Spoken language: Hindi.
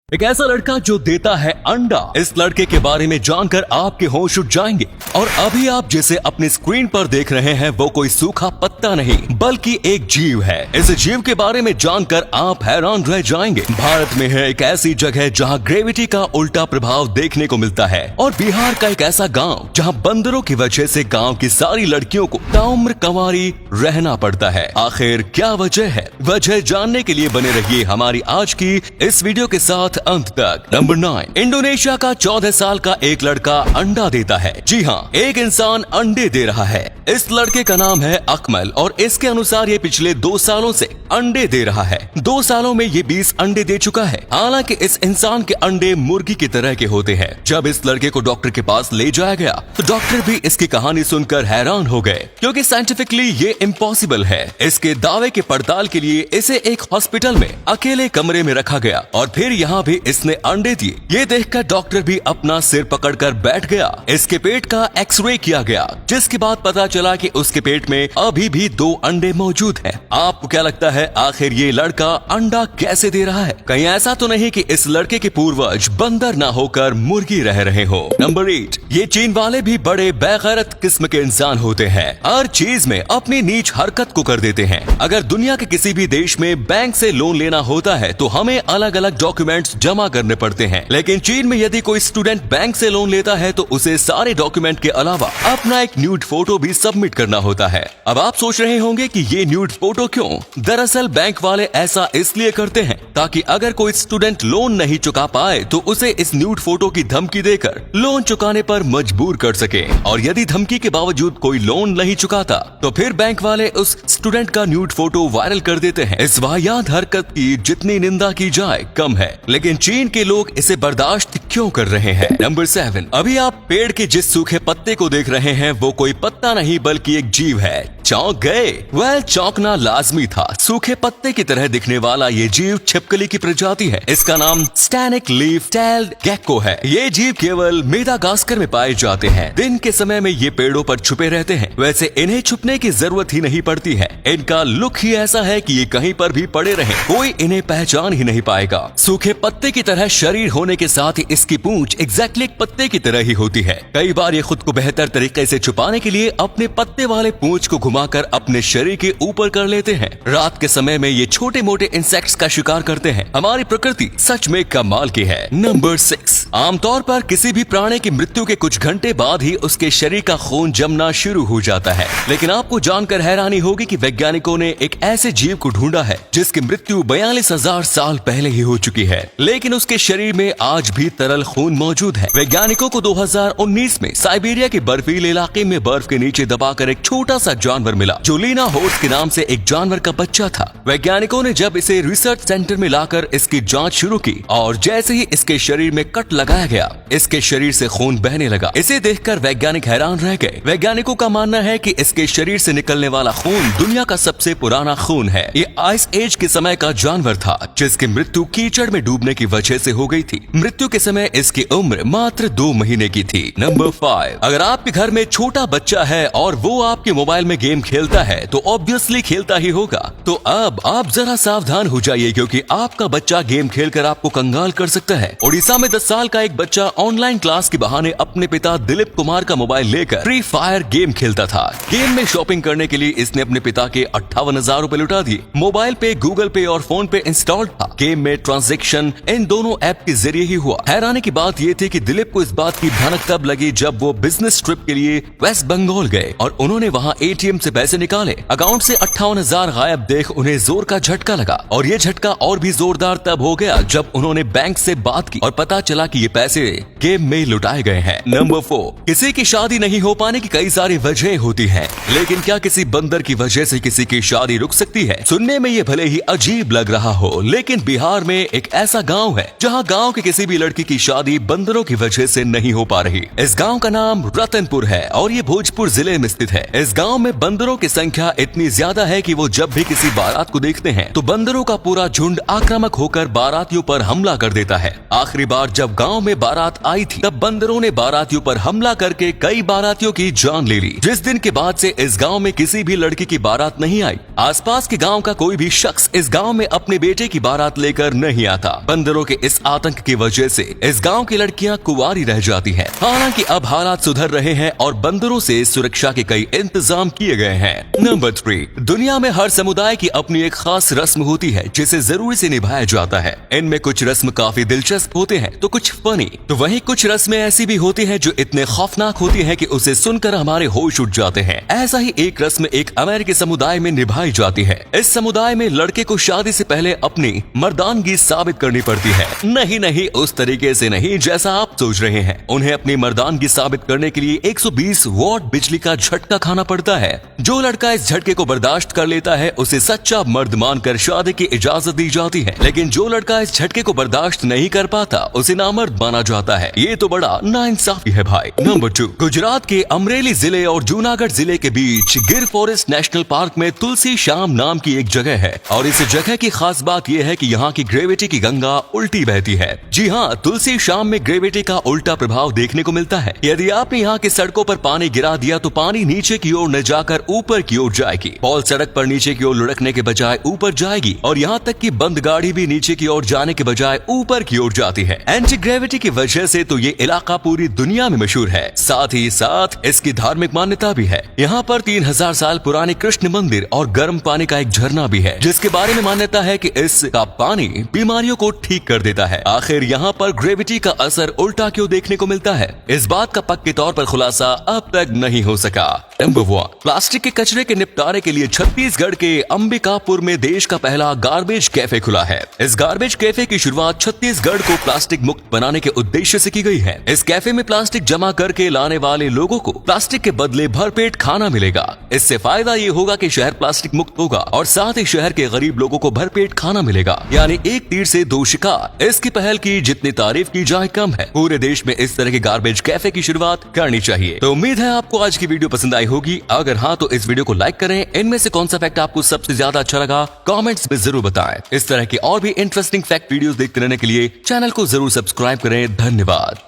एक ऐसा लड़का जो देता है अंडा। इस लड़के के बारे में जानकर आपके होश उड़ जाएंगे। और अभी आप जिसे अपनी स्क्रीन पर देख रहे हैं वो कोई सूखा पत्ता नहीं बल्कि एक जीव है। इस जीव के बारे में जानकर आप हैरान रह जाएंगे। भारत में है एक ऐसी जगह जहां ग्रेविटी का उल्टा प्रभाव देखने को मिलता है और बिहार का एक ऐसा गाँव जहाँ बंदरों की वजह से गाँव की सारी लड़कियों को ताउम्र कंवारी रहना पड़ता है। आखिर क्या वजह है? वजह जानने के लिए बने रहिए हमारी आज की इस वीडियो के साथ अंत तक। नंबर 9, इंडोनेशिया का 14 साल का एक लड़का अंडा देता है। जी हाँ, एक इंसान अंडे दे रहा है। इस लड़के का नाम है अकमल और इसके अनुसार ये पिछले 2 सालों से अंडे दे रहा है। 2 सालों में ये 20 अंडे दे चुका है। हालांकि इस इंसान के अंडे मुर्गी की तरह के होते हैं। जब इस लड़के को डॉक्टर के पास ले जाया गया तो डॉक्टर भी इसकी कहानी सुनकर हैरान हो गए, क्योंकि साइंटिफिकली ये इम्पॉसिबल है। इसके दावे के पड़ताल के लिए इसे एक हॉस्पिटल में अकेले कमरे में रखा गया और फिर यहाँ भी इसने अंडे दिए। ये देखकर डॉक्टर भी अपना सिर पकड़कर बैठ गया। इसके पेट का एक्सरे किया गया, जिसके बाद पता चला कि उसके पेट में अभी भी 2 अंडे मौजूद हैं। आपको क्या लगता है आखिर ये लड़का अंडा कैसे दे रहा है? कहीं ऐसा तो नहीं कि इस लड़के के पूर्वज बंदर ना होकर मुर्गी रह रहे हो? नंबर 8, ये चीन वाले भी बड़े बेगैरत किस्म के इंसान होते हैं। हर चीज में अपनी नीच हरकत को कर देते हैं। अगर दुनिया के किसी भी देश में बैंक से लोन लेना होता है तो हमें अलग अलग डॉक्यूमेंट्स जमा करने पड़ते हैं, लेकिन चीन में यदि कोई स्टूडेंट बैंक से लोन लेता है तो उसे सारे डॉक्यूमेंट के अलावा अपना एक न्यूड फोटो भी सबमिट करना होता है। अब आप सोच रहे होंगे कि ये न्यूड फोटो क्यों? दरअसल बैंक वाले ऐसा इसलिए करते हैं ताकि अगर कोई स्टूडेंट लोन नहीं चुका पाए तो उसे इस न्यूड फोटो की धमकी देकर लोन चुकाने पर मजबूर कर सके। और यदि धमकी के बावजूद कोई लोन नहीं चुकाता तो फिर बैंक वाले उस स्टूडेंट का न्यूड फोटो वायरल कर देते हैं। इस वाहियात हरकत की जितनी निंदा की जाए कम है, लेकिन चीन के लोग इसे बर्दाश्त क्यों कर रहे हैं? नंबर 7, अभी आप पेड़ के जिस सूखे पत्ते को देख रहे हैं वो कोई पत्ता नहीं बल्कि एक जीव है। चौंक गए? वेल, चौंकना लाजमी था। सूखे पत्ते की तरह दिखने वाला ये जीव छिपकली की प्रजाति है। इसका नाम स्टैनिक लीफ टेल्ड गेक्को है। ये जीव केवल मेडागास्कर में पाए जाते हैं। दिन के समय में ये पेड़ों पर छुपे रहते हैं। वैसे इन्हें छुपने की जरूरत ही नहीं पड़ती है। इनका लुक ही ऐसा है कि ये कहीं पर भी पड़े रहे कोई इन्हें पहचान ही नहीं पाएगा। सूखे पत्ते की तरह शरीर होने के साथ ही इसकी पूंछ एग्जैक्टली एक पत्ते की तरह ही होती है। कई बार ये खुद को बेहतर तरीके से छुपाने के लिए अपने पत्ते वाले पूंछ को घुमाकर अपने शरीर के ऊपर कर लेते हैं। रात के समय में ये छोटे मोटे इंसेक्ट्स का शिकार करते हैं। हमारी प्रकृति सच में कमाल की है। नंबर 6, आमतौर पर किसी भी प्राणी की मृत्यु के कुछ घंटे बाद ही उसके शरीर का खून जमना शुरू हो जाता है, लेकिन आपको जानकर हैरानी होगी कि वैज्ञानिकों ने एक ऐसे जीव को ढूंढा है जिसकी मृत्यु 42,000 साल पहले ही हो चुकी है, लेकिन उसके शरीर में आज भी तरल खून मौजूद है। वैज्ञानिकों को 2019 में साइबेरिया के बर्फीले इलाके में बर्फ के नीचे दबाकर एक छोटा सा जानवर मिला जो लीना होर्स के नाम से एक जानवर का बच्चा था। वैज्ञानिकों ने जब इसे रिसर्च सेंटर में लाकर इसकी जांच शुरू की और जैसे ही इसके शरीर में कट लगाया गया इसके शरीर से खून बहने लगा। इसे देखकर वैज्ञानिक हैरान रह गए। वैज्ञानिकों का मानना है कि इसके शरीर से निकलने वाला खून दुनिया का सबसे पुराना खून है। ये आइस एज के समय का जानवर था जिसकी मृत्यु कीचड़ में डूबने की वजह से हो गई थी। मृत्यु के समय इसकी उम्र मात्र 2 महीने की थी। नंबर 5, अगर आपके घर में छोटा बच्चा है और वो आपके मोबाइल में गेम खेलता है तो ऑब्वियसली खेलता ही होगा। तो अब आप जरा सावधान हो जाइए, क्योंकि आपका बच्चा गेम खेलकर आपको कंगाल कर सकता है। ओडिशा में 10 साल का एक बच्चा ऑनलाइन क्लास के बहाने अपने पिता दिलीप कुमार का मोबाइल लेकर फ्री फायर गेम खेलता था। गेम में शॉपिंग करने के लिए इसने अपने पिता के 58,000 रूपए लुटा दिए। मोबाइल पे गूगल पे और फोन पे इंस्टॉल्ड था। गेम में ट्रांजैक्शन इन दोनों ऐप के जरिए ही हुआ। हैरानी की बात ये थी कि दिलीप को इस बात की भनक तब लगी जब वो बिजनेस ट्रिप के लिए वेस्ट बंगाल गए और उन्होंने वहाँ ATM से पैसे निकाले। अकाउंट से 58,000 गायब देख उन्हें जोर का झटका लगा और ये झटका और भी जोरदार तब हो गया जब उन्होंने बैंक से बात की और पता चला कि ये पैसे गेम में लुटाए गए हैं। नंबर 4, किसी की शादी नहीं हो पाने की कई सारी वजह होती हैं, लेकिन क्या किसी बंदर की वजह से किसी की शादी रुक सकती है? सुनने में ये भले ही अजीब लग रहा हो, लेकिन बिहार में एक ऐसा गाँव है जहाँ गाँव की किसी भी लड़की की शादी बंदरों की वजह से नहीं हो पा रही। इस गाँव का नाम रतनपुर है और ये भोजपुर जिले में स्थित है। इस गाँव में बंदरों की संख्या इतनी ज्यादा है कि वो जब भी किसी बारात को देखते हैं तो बंदरों का पूरा झुंड आक्रामक होकर बारातियों पर हमला कर देता है। आखिरी बार जब गांव में बारात आई थी, तब बंदरों ने बारातियों पर हमला करके कई बारातियों की जान ले ली। जिस दिन के बाद से इस गांव में किसी भी लड़की की बारात नहीं आई। आसपास के गांव का कोई भी शख्स इस गांव में अपने बेटे की बारात लेकर नहीं आता। बंदरों के इस आतंक की वजह से इस गांव की लड़कियां कुंवारी रह जाती हैं। हालांकि अब हालात सुधर रहे हैं और बंदरों से सुरक्षा के कई इंतजाम किए गए हैं। नंबर 3, दुनिया में हर समुदाय की अपनी एक खास रस्म होती है जिसे जरूरी से निभाया जाता है। इनमें कुछ रस्म काफी दिलचस्प होते हैं तो कुछ फनी, तो वहीं कुछ रस्में ऐसी भी होती हैं जो इतने खौफनाक होती हैं कि उसे सुनकर हमारे होश उठ जाते हैं। ऐसा ही एक रस्म एक अमेरिकी समुदाय में निभाई जाती है। इस समुदाय में लड़के को शादी से पहले अपनी मर्दानगी साबित करनी पड़ती है। नहीं, उस तरीके से नहीं जैसा आप सोच रहे हैं। उन्हें अपनी मर्दानगी साबित करने के लिए 120 वॉट बिजली का झटका खाना पड़ता है। जो लड़का इस झटके को बर्दाश्त कर लेता है उसे सच्चा मर्द मानकर शादी की इजाजत दी जाती है, लेकिन जो लड़का इस झटके को बर्दाश्त नहीं कर पाता उसे नामर्द माना जाता है। ये तो बड़ा नाइंसाफी है भाई। नंबर 2, गुजरात के अमरेली जिले और जूनागढ़ जिले के बीच गिर फॉरेस्ट नेशनल पार्क में तुलसी श्याम नाम की एक जगह है और इस जगह की खास बात यह है कि यहाँ की ग्रेविटी की गंगा उल्टी बहती है। जी हाँ, तुलसी श्याम में ग्रेविटी का उल्टा प्रभाव देखने को मिलता है। यदि आपने यहाँ की सड़कों पर पानी गिरा दिया तो पानी नीचे की ओर न जाकर ऊपर की ओर जाएगी। बॉल सड़क पर नीचे की ओर लुढ़कने के बजाय ऊपर जाएगी और यहाँ तक कि बंद गाड़ी भी नीचे की ओर जाने के बजाय ऊपर की ओर जाती है। एंटी ग्रेविटी की वजह से तो ये इलाका पूरी दुनिया में मशहूर है। साथ ही साथ इसकी धार्मिक मान्यता भी है। यहाँ पर 3000 साल पुराने कृष्ण मंदिर और गर्म पानी का एक झरना भी है जिसके बारे में मान्यता है कि इसका पानी बीमारियों को ठीक कर देता है। आखिर यहाँ पर ग्रेविटी का असर उल्टा क्यों देखने को मिलता है, इस बात का पक्के तौर पर खुलासा अब तक नहीं हो सका। नंबर 1, प्लास्टिक के कचरे के निपटारे के लिए छत्तीसगढ़ के अंबिकापुर में देश का पहला गार्बेज कैफे खुला है। इस गार्बेज कैफे की शुरुआत छत्तीसगढ़ को प्लास्टिक मुक्त बनाने के उद्देश्य से की गई है। इस कैफे में प्लास्टिक जमा करके लाने वाले लोगों को प्लास्टिक के बदले भरपेट खाना मिलेगा। इससे फायदा ये होगा कि शहर प्लास्टिक मुक्त होगा और साथ ही शहर के गरीब लोगों को भरपेट खाना मिलेगा। यानी एक तीर से दो शिकार। इसकी पहल की जितनी तारीफ की जाए कम है। पूरे देश में इस तरह के गार्बेज कैफे की शुरुआत करनी चाहिए। तो उम्मीद है आपको आज की वीडियो पसंद आई होगी। अगर हाँ तो इस वीडियो को लाइक करें। इनमें से कौन सा फैक्ट आपको सबसे ज्यादा अच्छा लगा कमेंट्स में जरूर बताएं। इस तरह की और भी इंटरेस्टिंग फैक्ट वीडियोस देखते रहने के लिए चैनल को जरूर सब्सक्राइब करें। धन्यवाद।